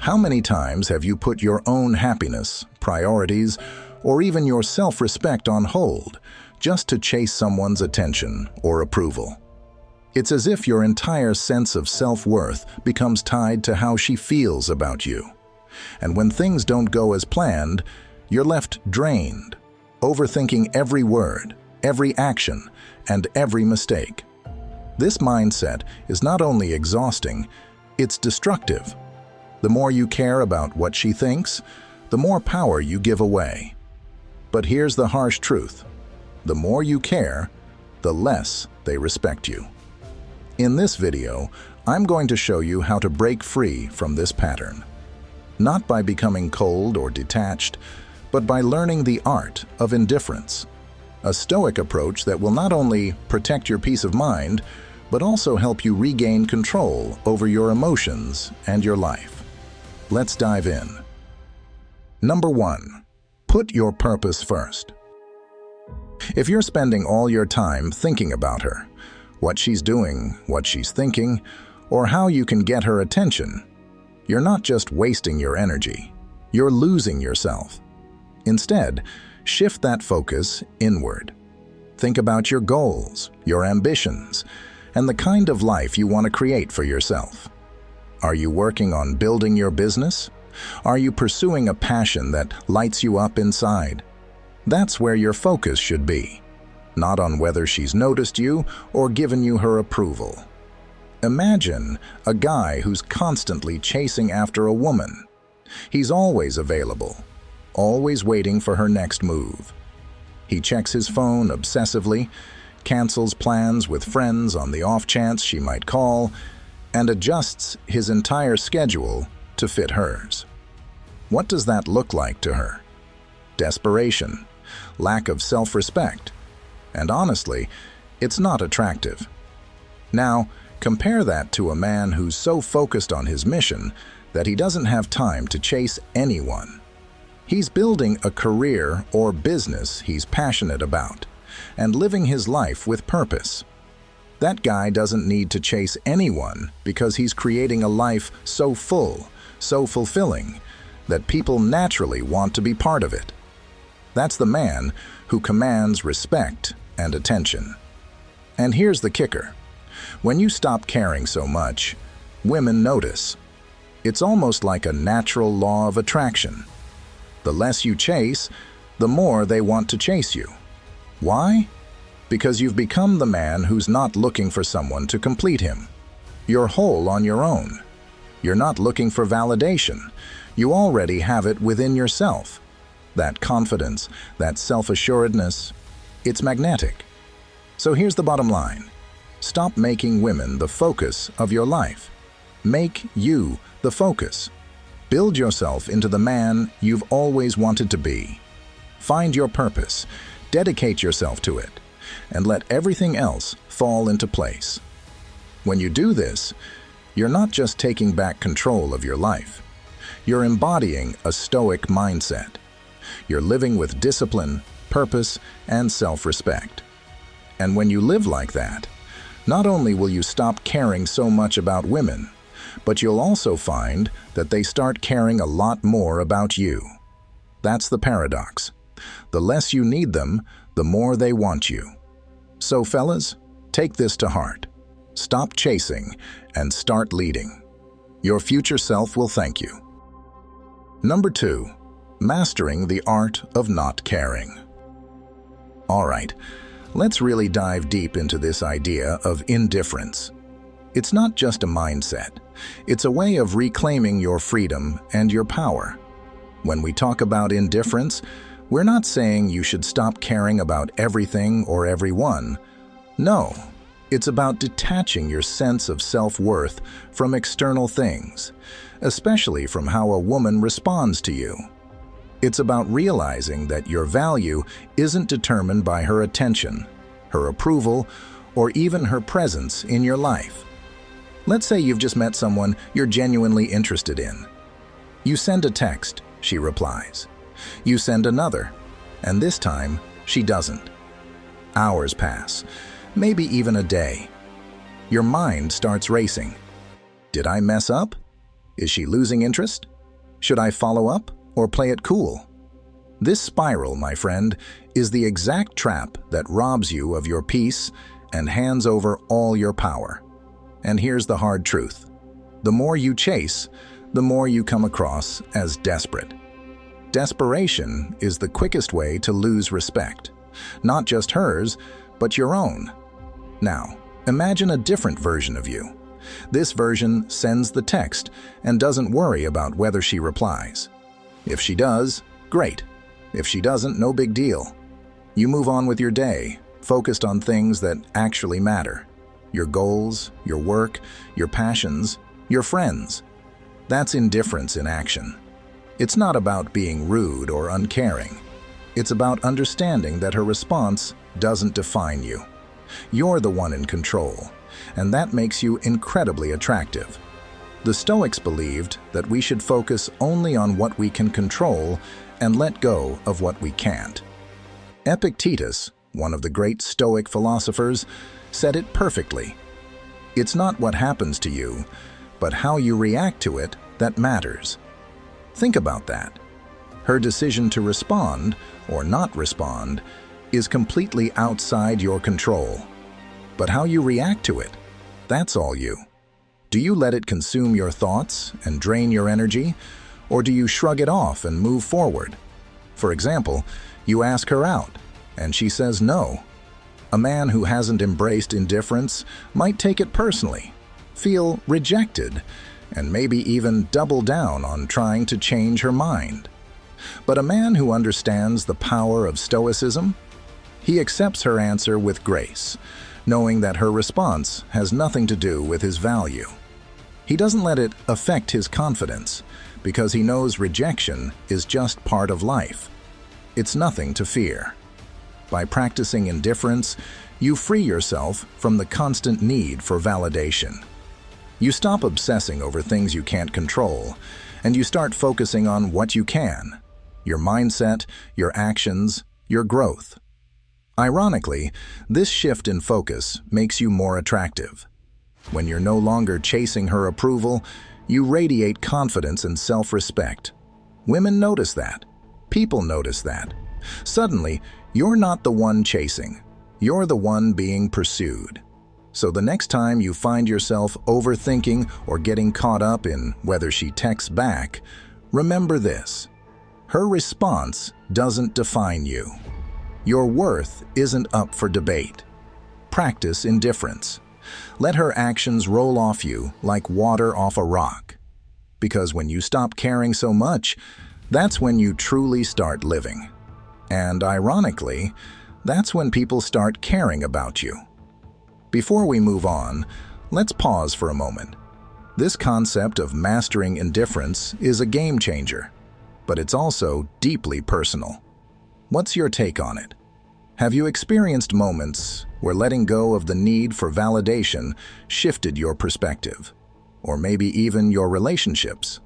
How many times have you put your own happiness, priorities, or even your self-respect on hold just to chase someone's attention or approval? It's as if your entire sense of self-worth becomes tied to how she feels about you. And when things don't go as planned, you're left drained, overthinking every word, every action, and every mistake. This mindset is not only exhausting, it's destructive. The more you care about what she thinks, the more power you give away. But here's the harsh truth. The more you care, the less they respect you. In this video, I'm going to show you how to break free from this pattern. Not by becoming cold or detached, but by learning the art of indifference. A Stoic approach that will not only protect your peace of mind, but also help you regain control over your emotions and your life. Let's dive in. Number 1. Put your purpose first. If you're spending all your time thinking about her, what she's doing, what she's thinking, or how you can get her attention, you're not just wasting your energy, you're losing yourself. Instead, shift that focus inward. Think about your goals, your ambitions, and the kind of life you want to create for yourself. Are you working on building your business? Are you pursuing a passion that lights you up inside? That's where your focus should be, not on whether she's noticed you or given you her approval. Imagine a guy who's constantly chasing after a woman. He's always available, always waiting for her next move. He checks his phone obsessively, cancels plans with friends on the off chance she might call, and adjusts his entire schedule to fit hers. What does that look like to her? Desperation, lack of self-respect, and honestly, it's not attractive. Now, compare that to a man who's so focused on his mission that he doesn't have time to chase anyone. He's building a career or business he's passionate about, and living his life with purpose. That guy doesn't need to chase anyone because he's creating a life so full, so fulfilling, that people naturally want to be part of it. That's the man who commands respect and attention. And here's the kicker. When you stop caring so much, women notice. It's almost like a natural law of attraction. The less you chase, the more they want to chase you. Why? Because you've become the man who's not looking for someone to complete him. You're whole on your own. You're not looking for validation. You already have it within yourself. That confidence, that self-assuredness, it's magnetic. So here's the bottom line. Stop making women the focus of your life. Make you the focus. Build yourself into the man you've always wanted to be. Find your purpose, dedicate yourself to it, and let everything else fall into place. When you do this, you're not just taking back control of your life. You're embodying a Stoic mindset. You're living with discipline, purpose, and self-respect. And when you live like that, not only will you stop caring so much about women, but you'll also find that they start caring a lot more about you. That's the paradox. The less you need them, the more they want you. So fellas, take this to heart. Stop chasing and start leading. Your future self will thank you. Number 2, mastering the art of not caring. All right, let's really dive deep into this idea of indifference. It's not just a mindset. It's a way of reclaiming your freedom and your power. When we talk about indifference, we're not saying you should stop caring about everything or everyone. No, it's about detaching your sense of self-worth from external things, especially from how a woman responds to you. It's about realizing that your value isn't determined by her attention, her approval, or even her presence in your life. Let's say you've just met someone you're genuinely interested in. You send a text, she replies. You send another, and this time, she doesn't. Hours pass, maybe even a day. Your mind starts racing. Did I mess up? Is she losing interest? Should I follow up or play it cool? This spiral, my friend, is the exact trap that robs you of your peace and hands over all your power. And here's the hard truth. The more you chase, the more you come across as desperate. Desperation is the quickest way to lose respect, not just hers, but your own. Now, imagine a different version of you. This version sends the text and doesn't worry about whether she replies. If she does, great. If she doesn't, no big deal. You move on with your day, focused on things that actually matter. Your goals, your work, your passions, your friends. That's indifference in action. It's not about being rude or uncaring. It's about understanding that her response doesn't define you. You're the one in control, and that makes you incredibly attractive. The Stoics believed that we should focus only on what we can control and let go of what we can't. Epictetus, one of the great Stoic philosophers, said it perfectly. It's not what happens to you, but how you react to it that matters. Think about that. Her decision to respond or not respond is completely outside your control. But how you react to it, that's all you. Do you let it consume your thoughts and drain your energy, or do you shrug it off and move forward? For example, you ask her out, and she says no. A man who hasn't embraced indifference might take it personally, feel rejected, and maybe even double down on trying to change her mind. But a man who understands the power of Stoicism, he accepts her answer with grace, knowing that her response has nothing to do with his value. He doesn't let it affect his confidence, because he knows rejection is just part of life. It's nothing to fear. By practicing indifference, you free yourself from the constant need for validation. You stop obsessing over things you can't control, and you start focusing on what you can: your mindset, your actions, your growth. Ironically, this shift in focus makes you more attractive. When you're no longer chasing her approval, you radiate confidence and self-respect. Women notice that. People notice that. Suddenly, you're not the one chasing. You're the one being pursued. So the next time you find yourself overthinking or getting caught up in whether she texts back, remember this: her response doesn't define you. Your worth isn't up for debate. Practice indifference. Let her actions roll off you like water off a rock. Because when you stop caring so much, that's when you truly start living. And ironically, that's when people start caring about you. Before we move on, let's pause for a moment. This concept of mastering indifference is a game changer, but it's also deeply personal. What's your take on it? Have you experienced moments where letting go of the need for validation shifted your perspective, or maybe even your relationships?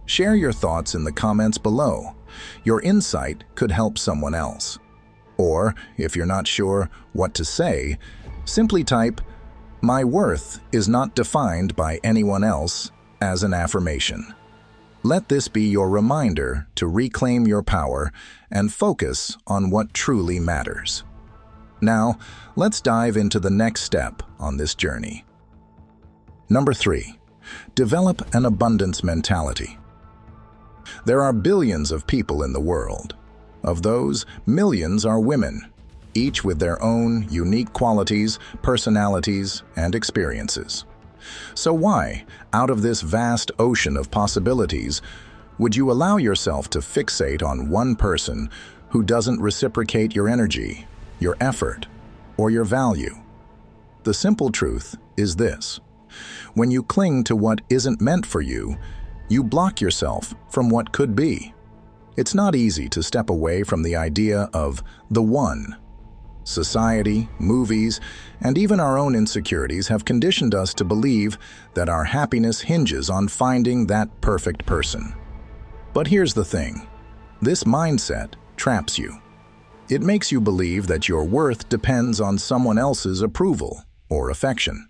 Share your thoughts in the comments below. Your insight could help someone else. Or, if you're not sure what to say, simply type, "My worth is not defined by anyone else," as an affirmation. Let this be your reminder to reclaim your power and focus on what truly matters. Now, let's dive into the next step on this journey. Number 3, develop an abundance mentality. There are billions of people in the world. Of those, millions are women, each with their own unique qualities, personalities, and experiences. So why, out of this vast ocean of possibilities, would you allow yourself to fixate on one person who doesn't reciprocate your energy, your effort, or your value? The simple truth is this: when you cling to what isn't meant for you, you block yourself from what could be. It's not easy to step away from the idea of the one. Society, movies, and even our own insecurities have conditioned us to believe that our happiness hinges on finding that perfect person. But here's the thing: this mindset traps you. It makes you believe that your worth depends on someone else's approval or affection.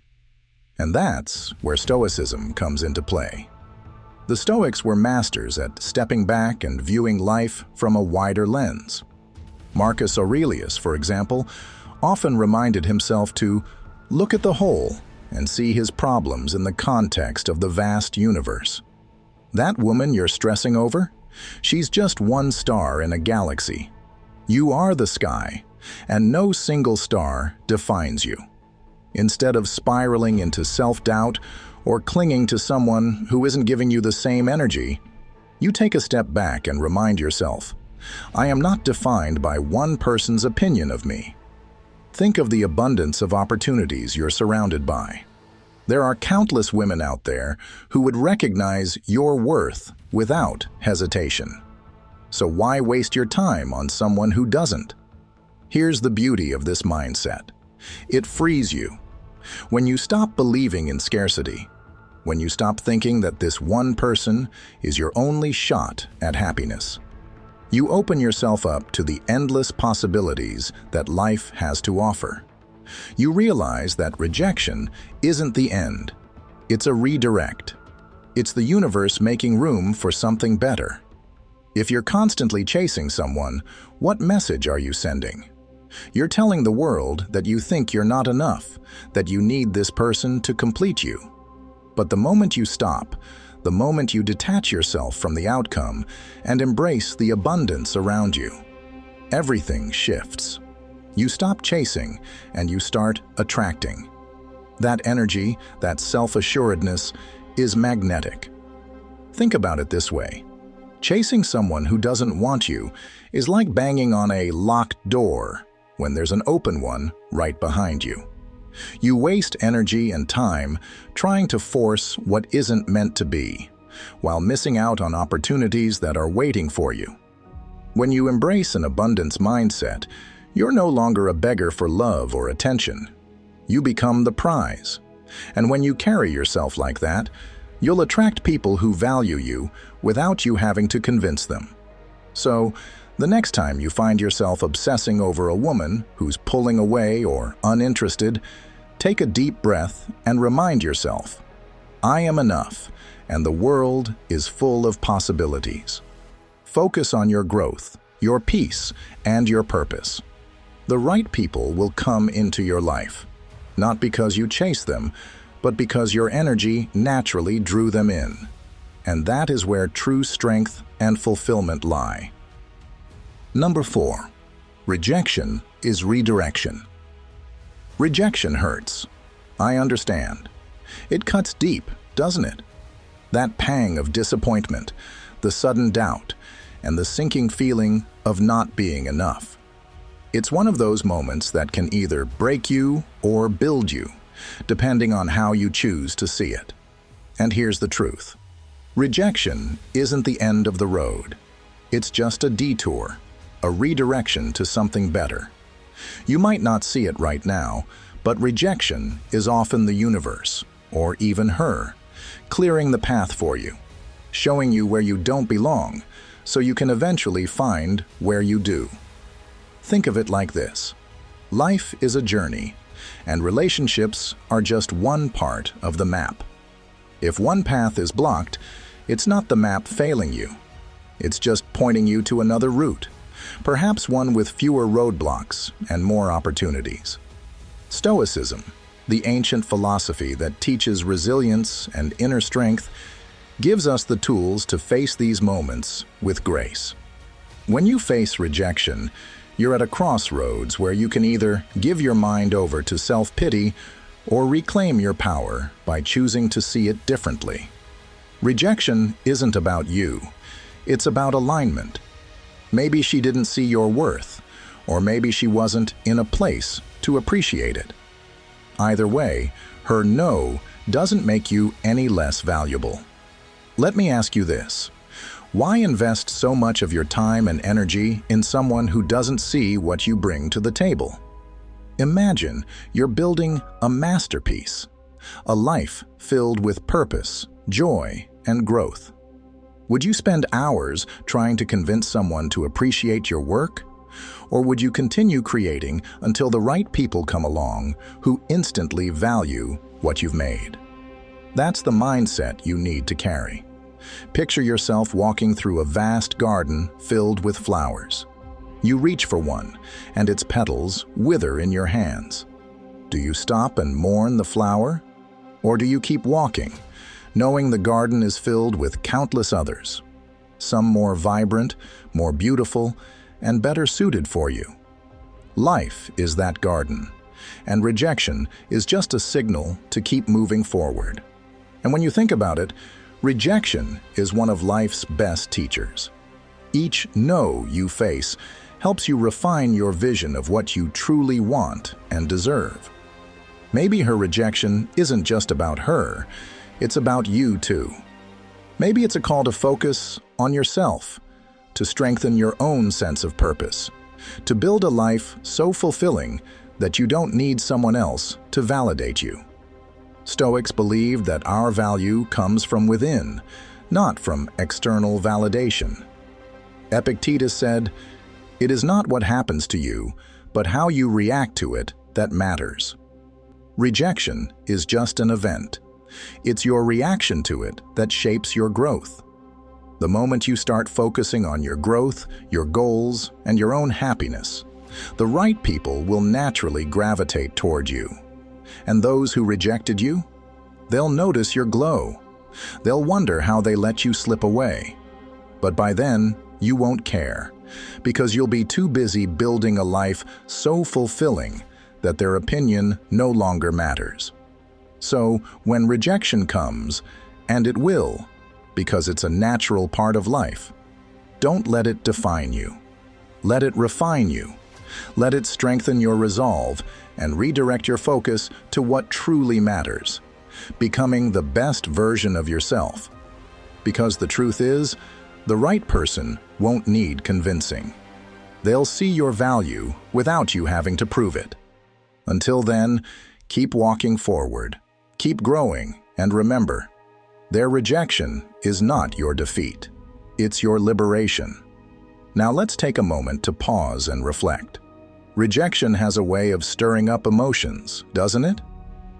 And that's where Stoicism comes into play. The Stoics were masters at stepping back and viewing life from a wider lens. Marcus Aurelius, for example, often reminded himself to look at the whole and see his problems in the context of the vast universe. That woman you're stressing over? She's just one star in a galaxy. You are the sky, and no single star defines you. Instead of spiraling into self-doubt or clinging to someone who isn't giving you the same energy, you take a step back and remind yourself, I am not defined by one person's opinion of me. Think of the abundance of opportunities you're surrounded by. There are countless women out there who would recognize your worth without hesitation. So why waste your time on someone who doesn't? Here's the beauty of this mindset. It frees you. When you stop believing in scarcity, when you stop thinking that this one person is your only shot at happiness, you open yourself up to the endless possibilities that life has to offer. You realize that rejection isn't the end. It's a redirect. It's the universe making room for something better. If you're constantly chasing someone, what message are you sending? You're telling the world that you think you're not enough, that you need this person to complete you. But the moment you stop, the moment you detach yourself from the outcome and embrace the abundance around you, everything shifts. You stop chasing and you start attracting. That energy, that self-assuredness, is magnetic. Think about it this way. Chasing someone who doesn't want you is like banging on a locked door when there's an open one right behind you. You waste energy and time trying to force what isn't meant to be, while missing out on opportunities that are waiting for you. When you embrace an abundance mindset, you're no longer a beggar for love or attention. You become the prize. And when you carry yourself like that, you'll attract people who value you without you having to convince them. So, the next time you find yourself obsessing over a woman who's pulling away or uninterested, take a deep breath and remind yourself, I am enough, and the world is full of possibilities. Focus on your growth, your peace, and your purpose. The right people will come into your life, not because you chase them, but because your energy naturally drew them in. And that is where true strength and fulfillment lie. Number 4. Rejection is redirection. Rejection hurts. I understand. It cuts deep, doesn't it? That pang of disappointment, the sudden doubt, and the sinking feeling of not being enough. It's one of those moments that can either break you or build you, depending on how you choose to see it. And here's the truth. Rejection isn't the end of the road. It's just a detour, a redirection to something better. You might not see it right now, but rejection is often the universe, or even her, clearing the path for you, showing you where you don't belong, so you can eventually find where you do. Think of it like this. Life is a journey, and relationships are just one part of the map. If one path is blocked, it's not the map failing you. It's just pointing you to another route, perhaps one with fewer roadblocks and more opportunities. Stoicism, the ancient philosophy that teaches resilience and inner strength, gives us the tools to face these moments with grace. When you face rejection, you're at a crossroads where you can either give your mind over to self-pity or reclaim your power by choosing to see it differently. Rejection isn't about you. It's about alignment. Maybe she didn't see your worth, or maybe she wasn't in a place to appreciate it. Either way, her no doesn't make you any less valuable. Let me ask you this. Why invest so much of your time and energy in someone who doesn't see what you bring to the table? Imagine you're building a masterpiece, a life filled with purpose, joy, and growth. Would you spend hours trying to convince someone to appreciate your work? Or would you continue creating until the right people come along who instantly value what you've made? That's the mindset you need to carry. Picture yourself walking through a vast garden filled with flowers. You reach for one, and its petals wither in your hands. Do you stop and mourn the flower? Or do you keep walking, knowing the garden is filled with countless others, some more vibrant, more beautiful, and better suited for you? Life is that garden, and rejection is just a signal to keep moving forward. And when you think about it, rejection is one of life's best teachers. Each no you face helps you refine your vision of what you truly want and deserve. Maybe her rejection isn't just about her, it's about you too. Maybe it's a call to focus on yourself, to strengthen your own sense of purpose, to build a life so fulfilling that you don't need someone else to validate you. Stoics believe that our value comes from within, not from external validation. Epictetus said, "It is not what happens to you, but how you react to it that matters." Rejection is just an event. It's your reaction to it that shapes your growth. The moment you start focusing on your growth, your goals, and your own happiness, the right people will naturally gravitate toward you. And those who rejected you, they'll notice your glow. They'll wonder how they let you slip away. But by then, you won't care, because you'll be too busy building a life so fulfilling that their opinion no longer matters. So, when rejection comes, and it will, because it's a natural part of life, don't let it define you. Let it refine you. Let it strengthen your resolve and redirect your focus to what truly matters, becoming the best version of yourself. Because the truth is, the right person won't need convincing. They'll see your value without you having to prove it. Until then, keep walking forward, keep growing, and remember, their rejection is not your defeat. It's your liberation. Now let's take a moment to pause and reflect. Rejection has a way of stirring up emotions, doesn't it?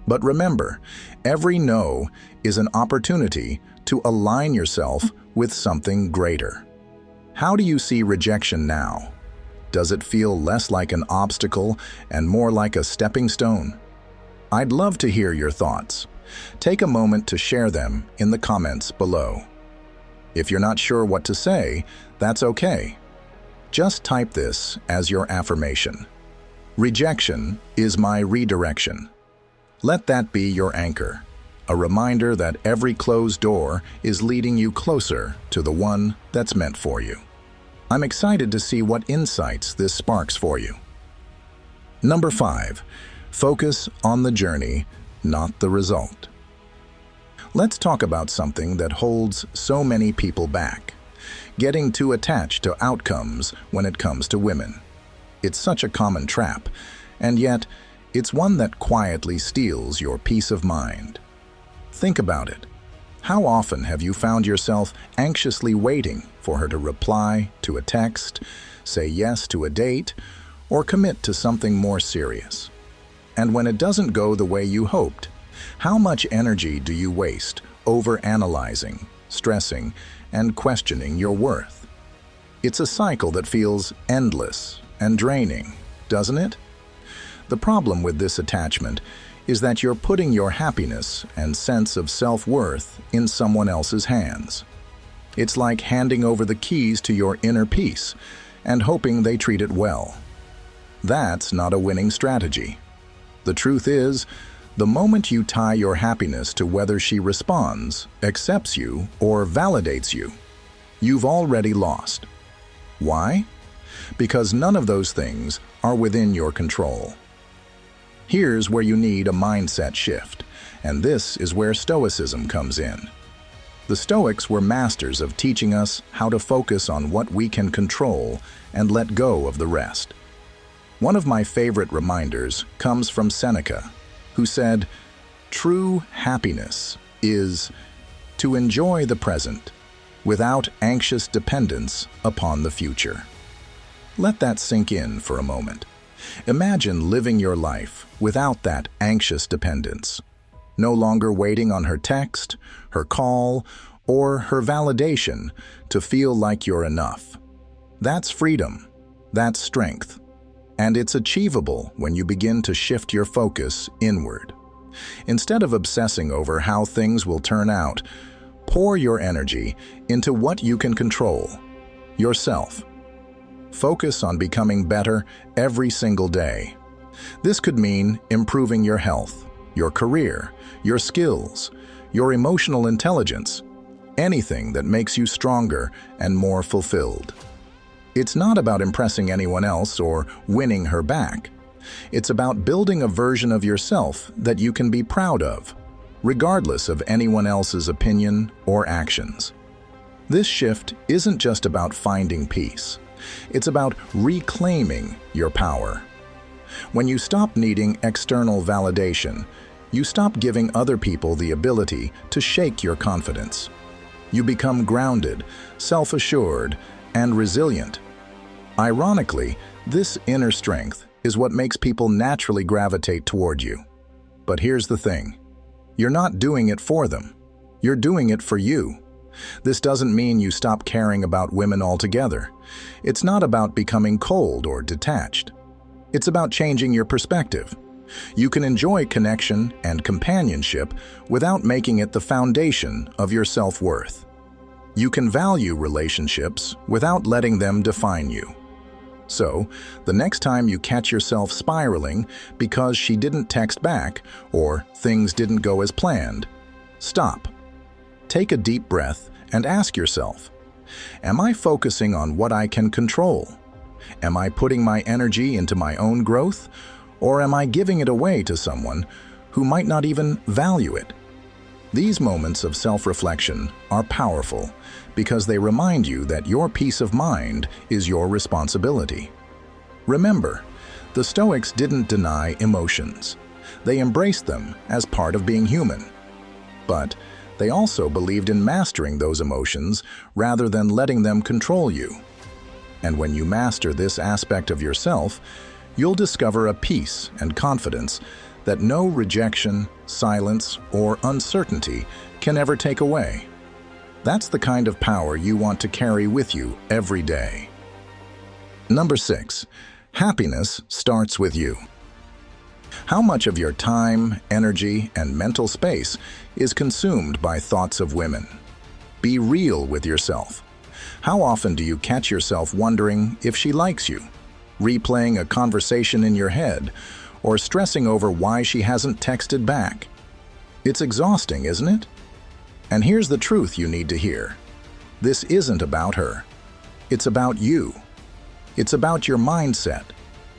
But remember, every no is an opportunity to align yourself with something greater. How do you see rejection now? Does it feel less like an obstacle and more like a stepping stone? I'd love to hear your thoughts. Take a moment to share them in the comments below. If you're not sure what to say, that's okay. Just type this as your affirmation. Rejection is my redirection. Let that be your anchor, a reminder that every closed door is leading you closer to the one that's meant for you. I'm excited to see what insights this sparks for you. Number 5, focus on the journey, not the result. Let's talk about something that holds so many people back: getting too attached to outcomes when it comes to women. It's such a common trap, and yet it's one that quietly steals your peace of mind. Think about it. How often have you found yourself anxiously waiting for her to reply to a text, say yes to a date, or commit to something more serious? And when it doesn't go the way you hoped, how much energy do you waste over-analyzing, stressing, and questioning your worth? It's a cycle that feels endless and draining, doesn't it? The problem with this attachment is that you're putting your happiness and sense of self-worth in someone else's hands. It's like handing over the keys to your inner peace and hoping they treat it well. That's not a winning strategy. The truth is, the moment you tie your happiness to whether she responds, accepts you, or validates you, you've already lost. Why? Because none of those things are within your control. Here's where you need a mindset shift, and this is where Stoicism comes in. The Stoics were masters of teaching us how to focus on what we can control and let go of the rest. One of my favorite reminders comes from Seneca, who said, "True happiness is to enjoy the present without anxious dependence upon the future." Let that sink in for a moment. Imagine living your life without that anxious dependence, no longer waiting on her text, her call, or her validation to feel like you're enough. That's freedom. That's strength. And it's achievable when you begin to shift your focus inward. Instead of obsessing over how things will turn out, pour your energy into what you can control: yourself. Focus on becoming better every single day. This could mean improving your health, your career, your skills, your emotional intelligence, anything that makes you stronger and more fulfilled. It's not about impressing anyone else or winning her back. It's about building a version of yourself that you can be proud of, regardless of anyone else's opinion or actions. This shift isn't just about finding peace. It's about reclaiming your power. When you stop needing external validation, you stop giving other people the ability to shake your confidence. You become grounded, self-assured, and resilient. Ironically, this inner strength is what makes people naturally gravitate toward you. But here's the thing: you're not doing it for them. You're doing it for you. This doesn't mean you stop caring about women altogether. It's not about becoming cold or detached. It's about changing your perspective. You can enjoy connection and companionship without making it the foundation of your self-worth. You can value relationships without letting them define you. So, the next time you catch yourself spiraling because she didn't text back or things didn't go as planned, stop. Take a deep breath and ask yourself, am I focusing on what I can control? Am I putting my energy into my own growth, or am I giving it away to someone who might not even value it? These moments of self-reflection are powerful because they remind you that your peace of mind is your responsibility. Remember, the Stoics didn't deny emotions. They embraced them as part of being human. But they also believed in mastering those emotions rather than letting them control you. And when you master this aspect of yourself, you'll discover a peace and confidence that no rejection, silence, or uncertainty can ever take away. That's the kind of power you want to carry with you every day. Number 6. Happiness starts with you. How much of your time, energy, and mental space is consumed by thoughts of women? Be real with yourself. How often do you catch yourself wondering if she likes you, replaying a conversation in your head, or stressing over why she hasn't texted back? It's exhausting, isn't it? And here's the truth you need to hear. This isn't about her. It's about you. It's about your mindset,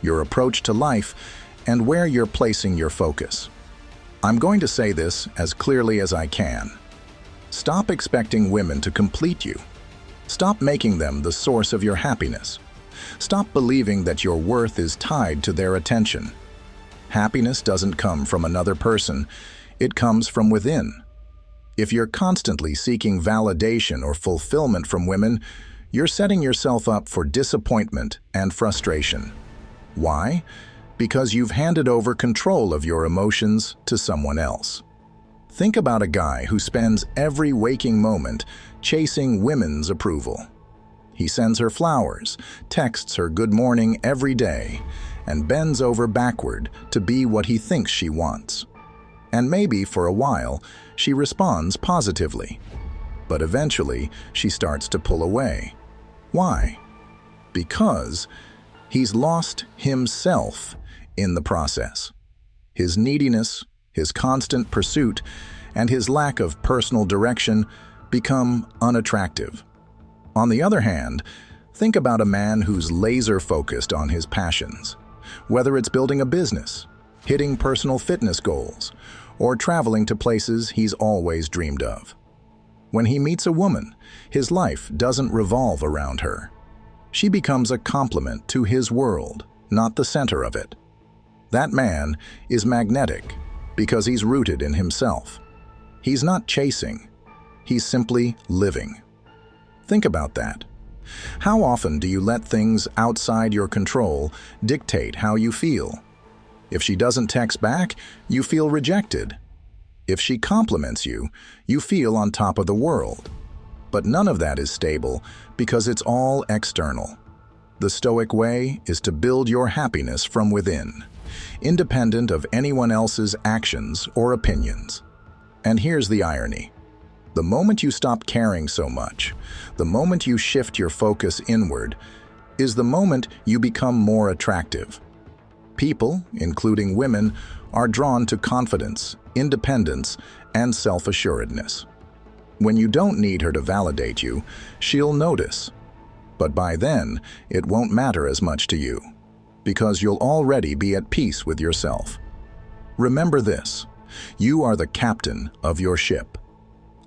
your approach to life, and where you're placing your focus. I'm going to say this as clearly as I can. Stop expecting women to complete you. Stop making them the source of your happiness. Stop believing that your worth is tied to their attention. Happiness doesn't come from another person. It comes from within. If you're constantly seeking validation or fulfillment from women, you're setting yourself up for disappointment and frustration. Why? Because you've handed over control of your emotions to someone else. Think about a guy who spends every waking moment chasing women's approval. He sends her flowers, texts her good morning every day, and bends over backward to be what he thinks she wants. And maybe for a while, she responds positively. But eventually, she starts to pull away. Why? Because he's lost himself in the process. His neediness, his constant pursuit, and his lack of personal direction become unattractive. On the other hand, think about a man who's laser-focused on his passions, whether it's building a business, hitting personal fitness goals, or traveling to places he's always dreamed of. When he meets a woman, his life doesn't revolve around her. She becomes a complement to his world, not the center of it. That man is magnetic because he's rooted in himself. He's not chasing, he's simply living. Think about that. How often do you let things outside your control dictate how you feel? If she doesn't text back, you feel rejected. If she compliments you, you feel on top of the world. But none of that is stable because it's all external. The Stoic way is to build your happiness from within, independent of anyone else's actions or opinions. And here's the irony. The moment you stop caring so much, the moment you shift your focus inward, is the moment you become more attractive. People, including women, are drawn to confidence, independence, and self-assuredness. When you don't need her to validate you, she'll notice. But by then, it won't matter as much to you, because you'll already be at peace with yourself. Remember this: you are the captain of your ship.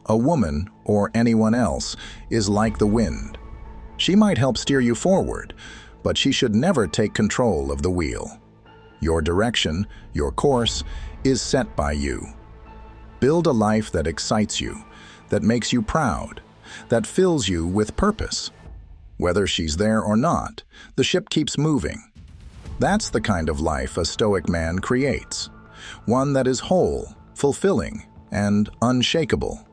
A woman, or anyone else, is like the wind. She might help steer you forward, but she should never take control of the wheel. Your direction, your course, is set by you. Build a life that excites you, that makes you proud, that fills you with purpose. Whether she's there or not, the ship keeps moving. That's the kind of life a Stoic man creates. One that is whole, fulfilling, and unshakable.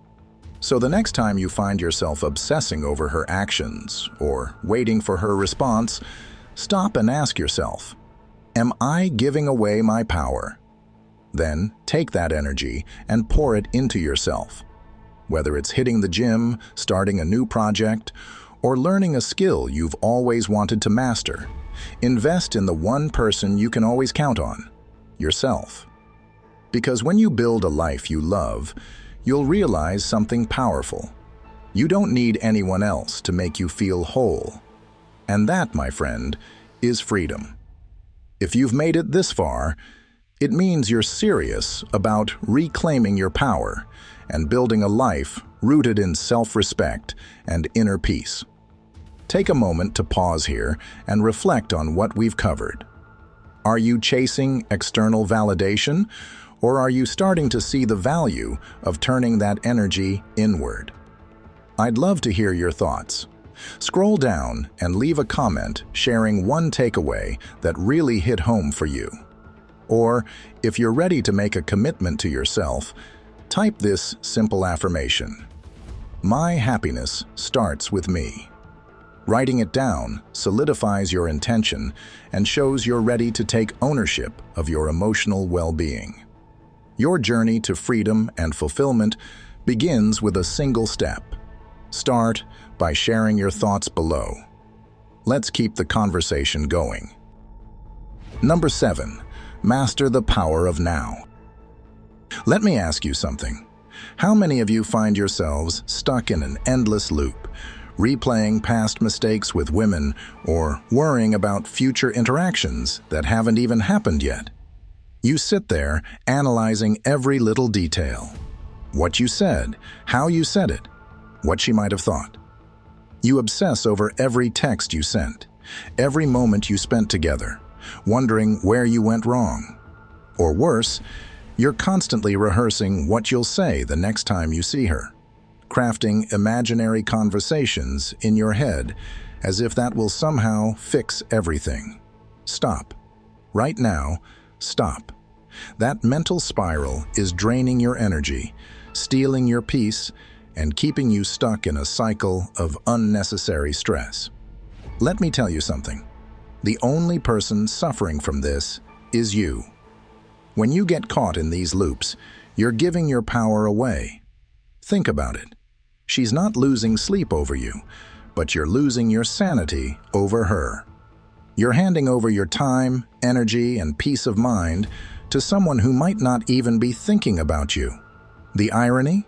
So the next time you find yourself obsessing over her actions or waiting for her response, stop and ask yourself, am I giving away my power? Then take that energy and pour it into yourself. Whether it's hitting the gym, starting a new project, or learning a skill you've always wanted to master, invest in the one person you can always count on, yourself. Because when you build a life you love, you'll realize something powerful. You don't need anyone else to make you feel whole. And that, my friend, is freedom. If you've made it this far, it means you're serious about reclaiming your power and building a life rooted in self-respect and inner peace. Take a moment to pause here and reflect on what we've covered. Are you chasing external validation, or are you starting to see the value of turning that energy inward? I'd love to hear your thoughts. Scroll down and leave a comment sharing one takeaway that really hit home for you. Or, if you're ready to make a commitment to yourself, type this simple affirmation: my happiness starts with me. Writing it down solidifies your intention and shows you're ready to take ownership of your emotional well-being. Your journey to freedom and fulfillment begins with a single step. Start by sharing your thoughts below. Let's keep the conversation going. Number 7. Master the power of now. Let me ask you something. How many of you find yourselves stuck in an endless loop, replaying past mistakes with women or worrying about future interactions that haven't even happened yet? You sit there analyzing every little detail. What you said, how you said it, what she might have thought. You obsess over every text you sent, every moment you spent together, wondering where you went wrong. Or worse, you're constantly rehearsing what you'll say the next time you see her, crafting imaginary conversations in your head as if that will somehow fix everything. Stop. Right now, stop. That mental spiral is draining your energy, stealing your peace, and keeping you stuck in a cycle of unnecessary stress. Let me tell you something. The only person suffering from this is you. When you get caught in these loops, you're giving your power away. Think about it. She's not losing sleep over you, but you're losing your sanity over her. You're handing over your time, energy, and peace of mind to someone who might not even be thinking about you. The irony?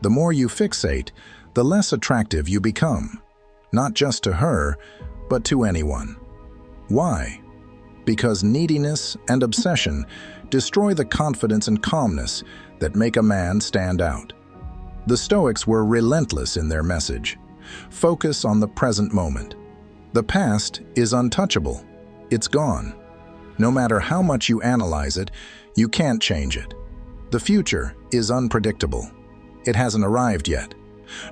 The more you fixate, the less attractive you become, not just to her, but to anyone. Why? Because neediness and obsession destroy the confidence and calmness that make a man stand out. The Stoics were relentless in their message. Focus on the present moment. The past is untouchable. It's gone. No matter how much you analyze it, you can't change it. The future is unpredictable. It hasn't arrived yet.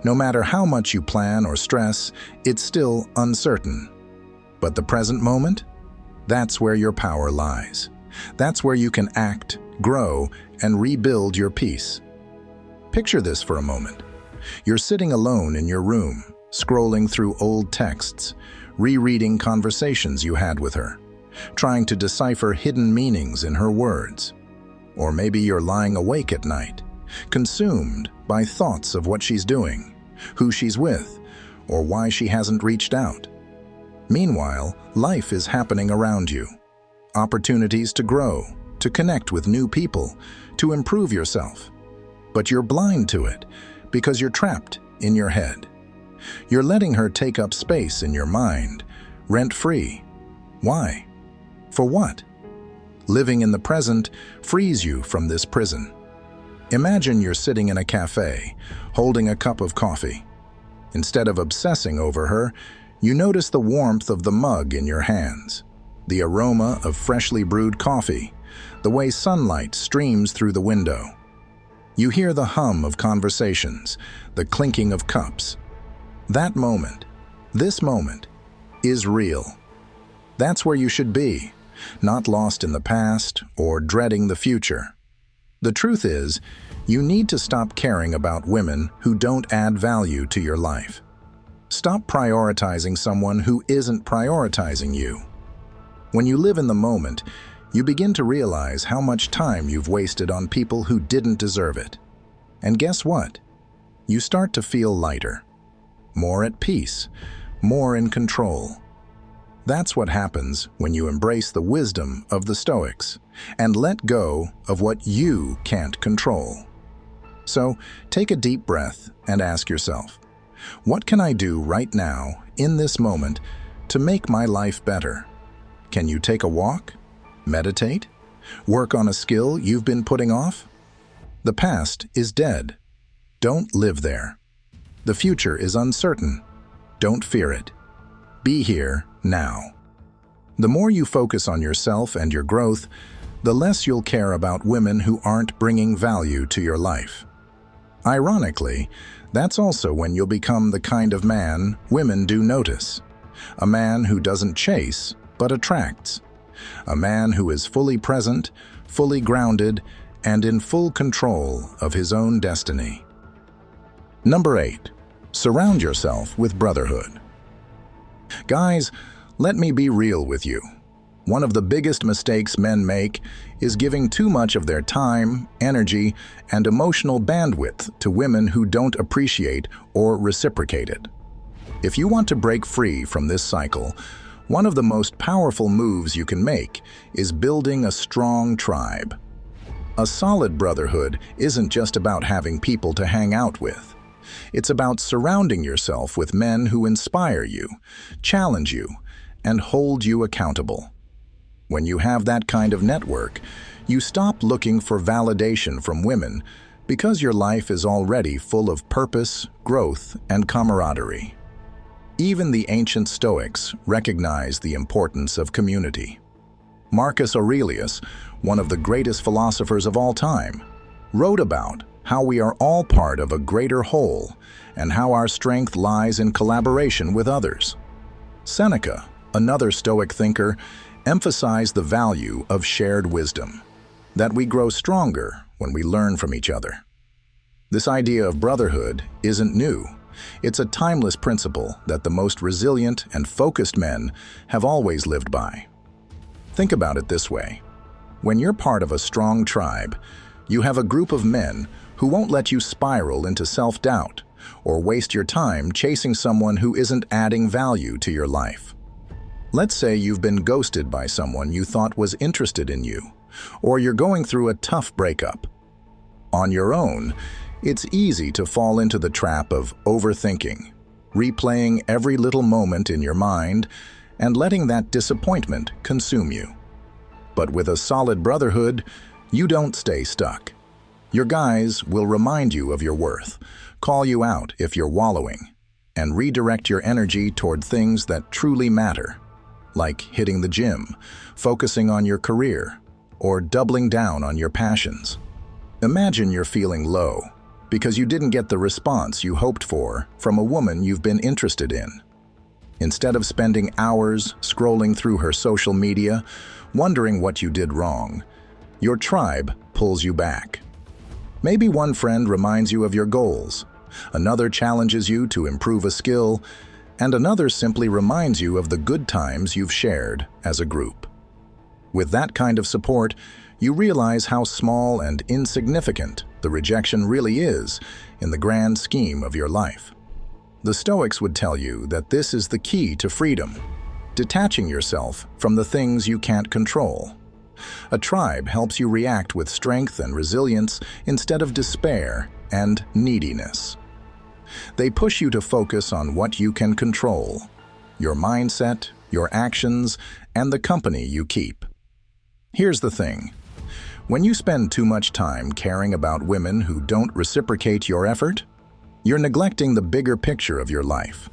No matter how much you plan or stress, it's still uncertain. But the present moment? That's where your power lies. That's where you can act, grow, and rebuild your peace. Picture this for a moment. You're sitting alone in your room, scrolling through old texts, rereading conversations you had with her, trying to decipher hidden meanings in her words. Or maybe you're lying awake at night, consumed by thoughts of what she's doing, who she's with, or why she hasn't reached out. Meanwhile, life is happening around you. Opportunities to grow, to connect with new people, to improve yourself. But you're blind to it because you're trapped in your head. You're letting her take up space in your mind, rent-free. Why? For what? Living in the present frees you from this prison. Imagine you're sitting in a cafe, holding a cup of coffee. Instead of obsessing over her, you notice the warmth of the mug in your hands, the aroma of freshly brewed coffee, the way sunlight streams through the window. You hear the hum of conversations, the clinking of cups. That moment, this moment, is real. That's where you should be, not lost in the past or dreading the future. The truth is, you need to stop caring about women who don't add value to your life. Stop prioritizing someone who isn't prioritizing you. When you live in the moment, you begin to realize how much time you've wasted on people who didn't deserve it. And guess what? You start to feel lighter, more at peace, more in control. That's what happens when you embrace the wisdom of the Stoics and let go of what you can't control. So, take a deep breath and ask yourself, what can I do right now, in this moment, to make my life better? Can you take a walk? Meditate? Work on a skill you've been putting off? The past is dead. Don't live there. The future is uncertain. Don't fear it. Be here now. The more you focus on yourself and your growth, the less you'll care about women who aren't bringing value to your life. Ironically, that's also when you'll become the kind of man women do notice. A man who doesn't chase, but attracts. A man who is fully present, fully grounded, and in full control of his own destiny. Number 8. Surround yourself with brotherhood. Guys, let me be real with you. One of the biggest mistakes men make is giving too much of their time, energy, and emotional bandwidth to women who don't appreciate or reciprocate it. If you want to break free from this cycle, one of the most powerful moves you can make is building a strong tribe. A solid brotherhood isn't just about having people to hang out with. It's about surrounding yourself with men who inspire you, challenge you, and hold you accountable. When you have that kind of network, you stop looking for validation from women because your life is already full of purpose, growth, and camaraderie. Even the ancient Stoics recognized the importance of community. Marcus Aurelius, one of the greatest philosophers of all time, wrote about how we are all part of a greater whole and how our strength lies in collaboration with others. Seneca, another Stoic thinker, emphasized the value of shared wisdom, that we grow stronger when we learn from each other. This idea of brotherhood isn't new. It's a timeless principle that the most resilient and focused men have always lived by. Think about it this way. When you're part of a strong tribe, you have a group of men who won't let you spiral into self-doubt or waste your time chasing someone who isn't adding value to your life. Let's say you've been ghosted by someone you thought was interested in you, or you're going through a tough breakup. On your own, it's easy to fall into the trap of overthinking, replaying every little moment in your mind, and letting that disappointment consume you. But with a solid brotherhood, you don't stay stuck. Your guys will remind you of your worth, call you out if you're wallowing, and redirect your energy toward things that truly matter, like hitting the gym, focusing on your career, or doubling down on your passions. Imagine you're feeling low because you didn't get the response you hoped for from a woman you've been interested in. Instead of spending hours scrolling through her social media, wondering what you did wrong, your tribe pulls you back. Maybe one friend reminds you of your goals, Another challenges you to improve a skill, and another simply reminds you of the good times you've shared as a group. With that kind of support, you realize how small and insignificant the rejection really is in the grand scheme of your life. The Stoics would tell you that this is the key to freedom, detaching yourself from the things you can't control. A tribe helps you react with strength and resilience instead of despair and neediness. They push you to focus on what you can control: your mindset, your actions, and the company you keep. Here's the thing. When you spend too much time caring about women who don't reciprocate your effort, you're neglecting the bigger picture of your life.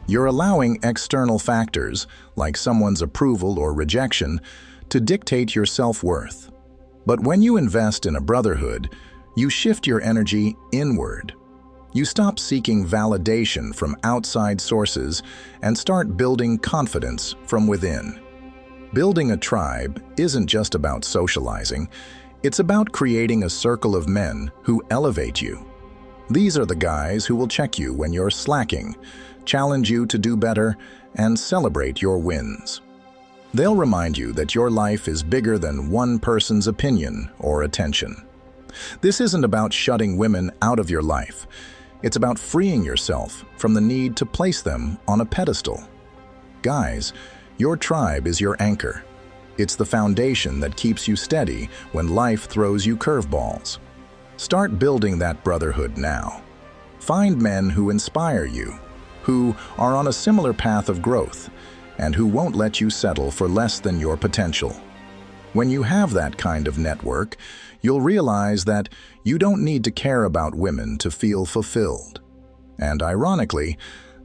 You're allowing external factors, like someone's approval or rejection, to dictate your self-worth. But when you invest in a brotherhood, you shift your energy inward. You stop seeking validation from outside sources and start building confidence from within. Building a tribe isn't just about socializing, it's about creating a circle of men who elevate you. These are the guys who will check you when you're slacking, challenge you to do better, and celebrate your wins. They'll remind you that your life is bigger than one person's opinion or attention. This isn't about shutting women out of your life. It's about freeing yourself from the need to place them on a pedestal. Guys, your tribe is your anchor. It's the foundation that keeps you steady when life throws you curveballs. Start building that brotherhood now. Find men who inspire you, who are on a similar path of growth, and who won't let you settle for less than your potential. When you have that kind of network, you'll realize that you don't need to care about women to feel fulfilled. And ironically,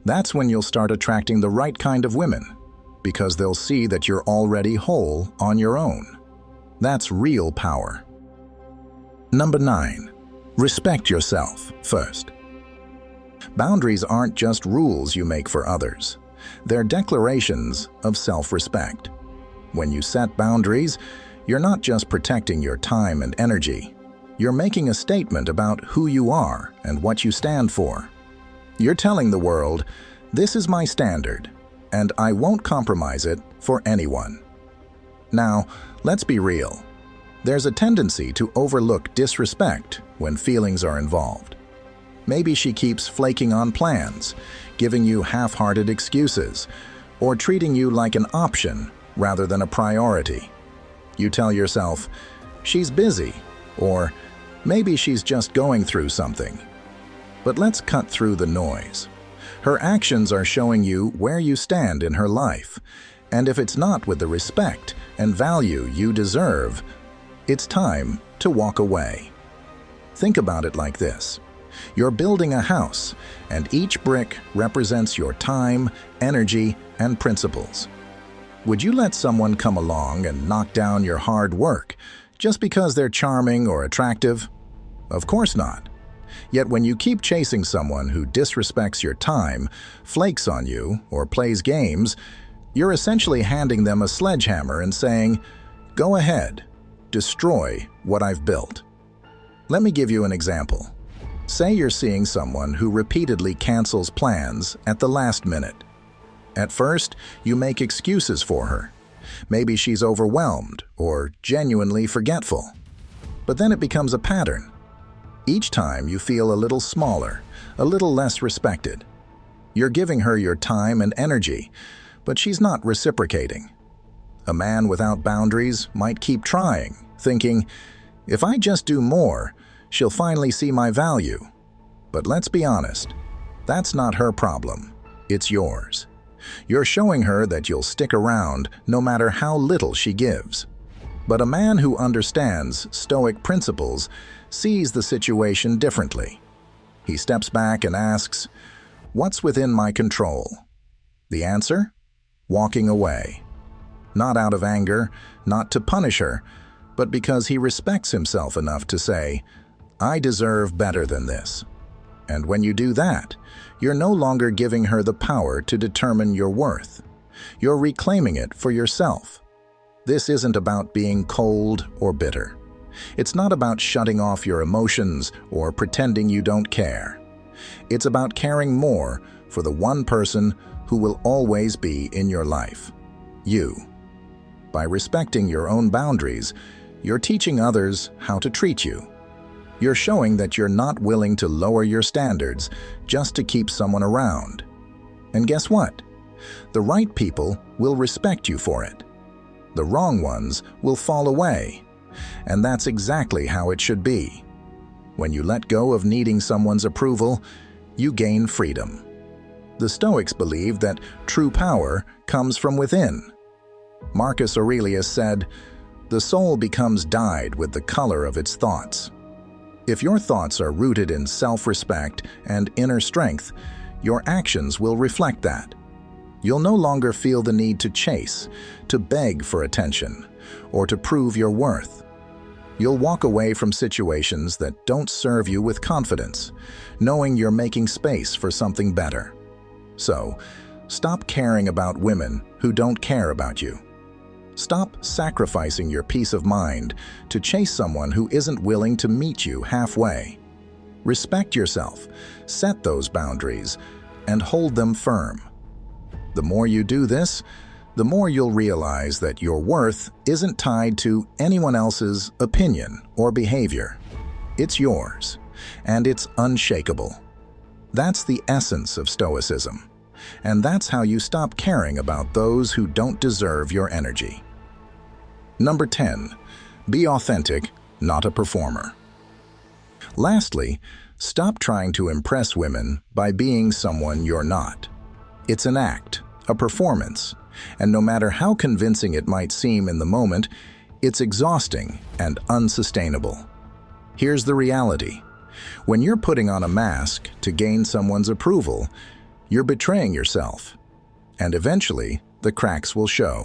that's when you'll start attracting the right kind of women, because they'll see that you're already whole on your own. That's real power. Number 9. Respect yourself first. Boundaries aren't just rules you make for others. They're declarations of self-respect. When you set boundaries, you're not just protecting your time and energy. You're making a statement about who you are and what you stand for. You're telling the world, this is my standard, and I won't compromise it for anyone. Now, let's be real. There's a tendency to overlook disrespect when feelings are involved. Maybe she keeps flaking on plans, giving you half-hearted excuses, or treating you like an option rather than a priority. You tell yourself, she's busy, or maybe she's just going through something. But let's cut through the noise. Her actions are showing you where you stand in her life, and if it's not with the respect and value you deserve, it's time to walk away. Think about it like this. You're building a house, and each brick represents your time, energy, and principles. Would you let someone come along and knock down your hard work just because they're charming or attractive? Of course not. Yet when you keep chasing someone who disrespects your time, flakes on you, or plays games, you're essentially handing them a sledgehammer and saying, "Go ahead, destroy what I've built." Let me give you an example. Say you're seeing someone who repeatedly cancels plans at the last minute. At first, you make excuses for her. Maybe she's overwhelmed or genuinely forgetful. But then it becomes a pattern. Each time you feel a little smaller, a little less respected. You're giving her your time and energy, but she's not reciprocating. A man without boundaries might keep trying, thinking, if I just do more, she'll finally see my value. But let's be honest, that's not her problem, it's yours. You're showing her that you'll stick around no matter how little she gives. But a man who understands Stoic principles sees the situation differently. He steps back and asks, what's within my control? The answer? Walking away. Not out of anger, not to punish her, but because he respects himself enough to say, I deserve better than this. And when you do that, you're no longer giving her the power to determine your worth. You're reclaiming it for yourself. This isn't about being cold or bitter. It's not about shutting off your emotions or pretending you don't care. It's about caring more for the one person who will always be in your life, you. By respecting your own boundaries, you're teaching others how to treat you. You're showing that you're not willing to lower your standards just to keep someone around. And guess what? The right people will respect you for it. The wrong ones will fall away. And that's exactly how it should be. When you let go of needing someone's approval, you gain freedom. The Stoics believed that true power comes from within. Marcus Aurelius said, "The soul becomes dyed with the color of its thoughts." If your thoughts are rooted in self-respect and inner strength, your actions will reflect that. You'll no longer feel the need to chase, to beg for attention, or to prove your worth. You'll walk away from situations that don't serve you with confidence, knowing you're making space for something better. So, stop caring about women who don't care about you. Stop sacrificing your peace of mind to chase someone who isn't willing to meet you halfway. Respect yourself, set those boundaries, and hold them firm. The more you do this, the more you'll realize that your worth isn't tied to anyone else's opinion or behavior. It's yours, and it's unshakable. That's the essence of Stoicism, and that's how you stop caring about those who don't deserve your energy. Number 10. Be authentic, not a performer. Lastly, stop trying to impress women by being someone you're not. It's an act, a performance, and no matter how convincing it might seem in the moment, it's exhausting and unsustainable. Here's the reality. When you're putting on a mask to gain someone's approval, you're betraying yourself, and eventually the cracks will show.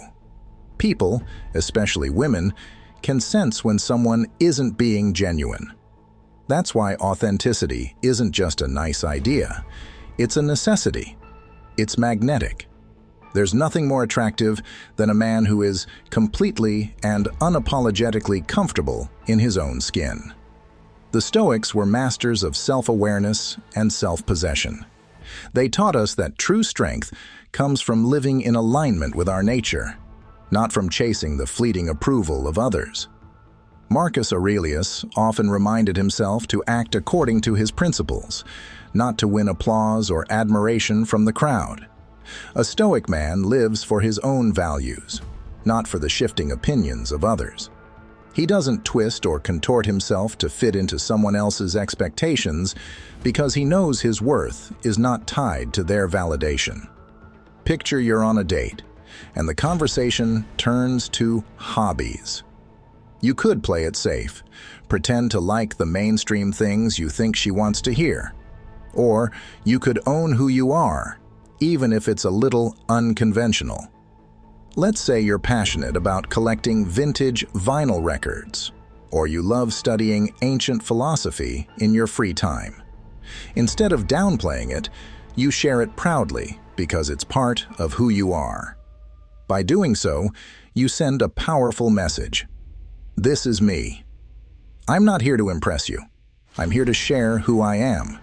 People, especially women, can sense when someone isn't being genuine. That's why authenticity isn't just a nice idea. It's a necessity. It's magnetic. There's nothing more attractive than a man who is completely and unapologetically comfortable in his own skin. The Stoics were masters of self-awareness and self-possession. They taught us that true strength comes from living in alignment with our nature, not from chasing the fleeting approval of others. Marcus Aurelius often reminded himself to act according to his principles, not to win applause or admiration from the crowd. A Stoic man lives for his own values, not for the shifting opinions of others. He doesn't twist or contort himself to fit into someone else's expectations because he knows his worth is not tied to their validation. Picture you're on a date, and the conversation turns to hobbies. You could play it safe, pretend to like the mainstream things you think she wants to hear. Or you could own who you are, even if it's a little unconventional. Let's say you're passionate about collecting vintage vinyl records, or you love studying ancient philosophy in your free time. Instead of downplaying it, you share it proudly because it's part of who you are. By doing so, you send a powerful message. This is me. I'm not here to impress you. I'm here to share who I am.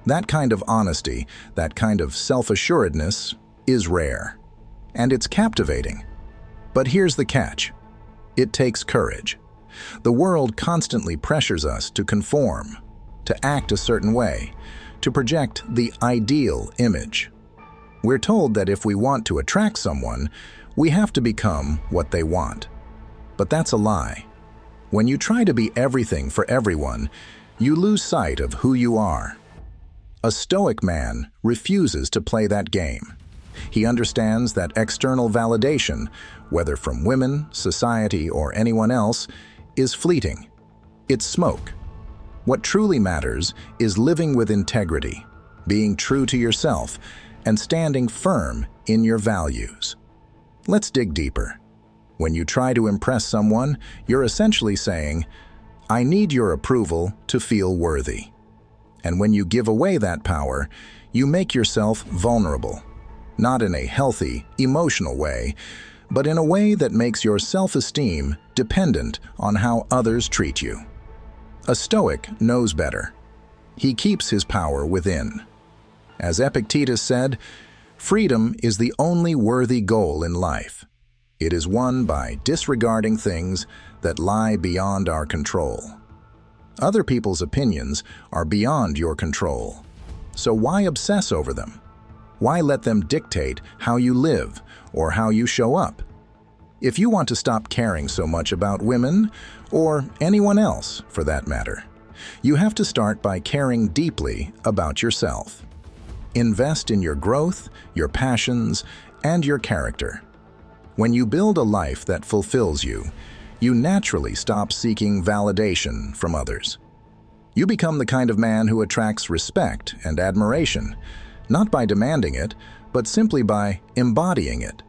That kind of honesty, that kind of self-assuredness is rare. And it's captivating. But here's the catch. It takes courage. The world constantly pressures us to conform, to act a certain way, to project the ideal image. We're told that if we want to attract someone, we have to become what they want. But that's a lie. When you try to be everything for everyone, you lose sight of who you are. A Stoic man refuses to play that game. He understands that external validation, whether from women, society, or anyone else, is fleeting. It's smoke. What truly matters is living with integrity, being true to yourself, and standing firm in your values. Let's dig deeper. When you try to impress someone, you're essentially saying, "I need your approval to feel worthy." And when you give away that power, you make yourself vulnerable. Not in a healthy, emotional way, but in a way that makes your self-esteem dependent on how others treat you. A Stoic knows better. He keeps his power within. As Epictetus said, freedom is the only worthy goal in life. It is won by disregarding things that lie beyond our control. Other people's opinions are beyond your control. So why obsess over them? Why let them dictate how you live or how you show up? If you want to stop caring so much about women, or anyone else for that matter, you have to start by caring deeply about yourself. Invest in your growth, your passions, and your character. When you build a life that fulfills you, you naturally stop seeking validation from others. You become the kind of man who attracts respect and admiration, not by demanding it, but simply by embodying it.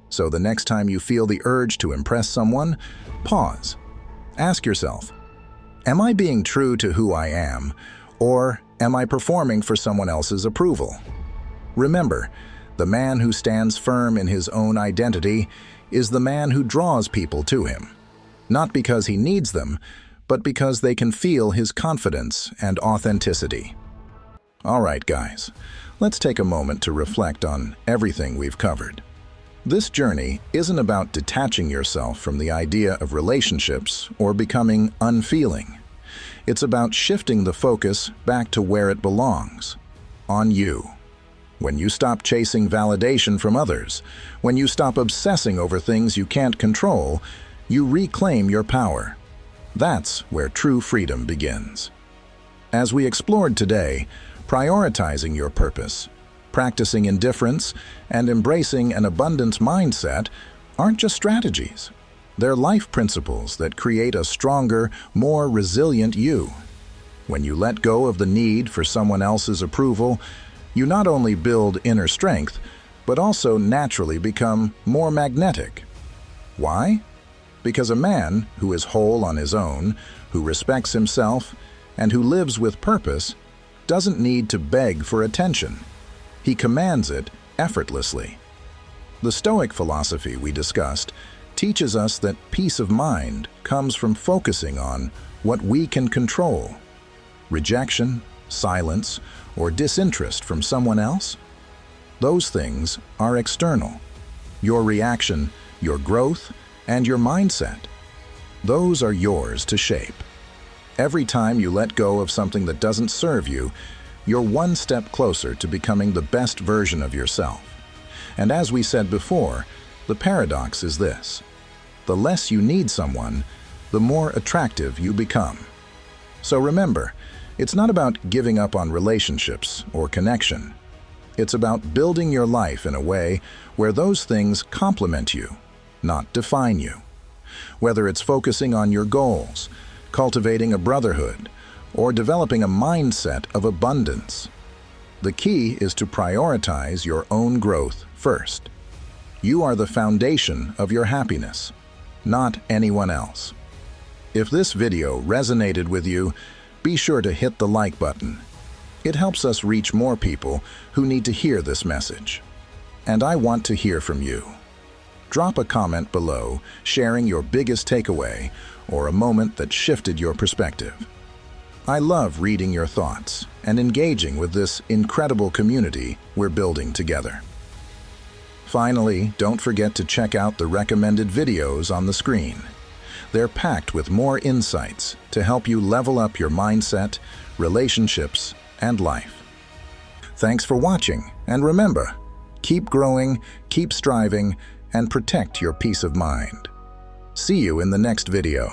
So the next time you feel the urge to impress someone, pause. Ask yourself, am I being true to who I am, or am I performing for someone else's approval? Remember, the man who stands firm in his own identity is the man who draws people to him, not because he needs them, but because they can feel his confidence and authenticity. All right, guys, let's take a moment to reflect on everything we've covered. This journey isn't about detaching yourself from the idea of relationships or becoming unfeeling. It's about shifting the focus back to where it belongs, on you. When you stop chasing validation from others, when you stop obsessing over things you can't control, you reclaim your power. That's where true freedom begins. As we explored today, prioritizing your purpose, practicing indifference, and embracing an abundance mindset aren't just strategies. They're life principles that create a stronger, more resilient you. When you let go of the need for someone else's approval, you not only build inner strength, but also naturally become more magnetic. Why? Because a man who is whole on his own, who respects himself, and who lives with purpose doesn't need to beg for attention. He commands it effortlessly. The Stoic philosophy we discussed teaches us that peace of mind comes from focusing on what we can control. Rejection, silence, or disinterest from someone else? Those things are external. Your reaction, your growth, and your mindset. Those are yours to shape. Every time you let go of something that doesn't serve you, you're one step closer to becoming the best version of yourself. And as we said before, the paradox is this: the less you need someone, the more attractive you become. So remember, it's not about giving up on relationships or connection. It's about building your life in a way where those things complement you, not define you. Whether it's focusing on your goals, cultivating a brotherhood, or developing a mindset of abundance. The key is to prioritize your own growth first. You are the foundation of your happiness, not anyone else. If this video resonated with you, be sure to hit the like button. It helps us reach more people who need to hear this message. And I want to hear from you. Drop a comment below sharing your biggest takeaway or a moment that shifted your perspective. I love reading your thoughts and engaging with this incredible community we're building together. Finally, don't forget to check out the recommended videos on the screen. They're packed with more insights to help you level up your mindset, relationships, and life. Thanks for watching, and remember, keep growing, keep striving, and protect your peace of mind. See you in the next video.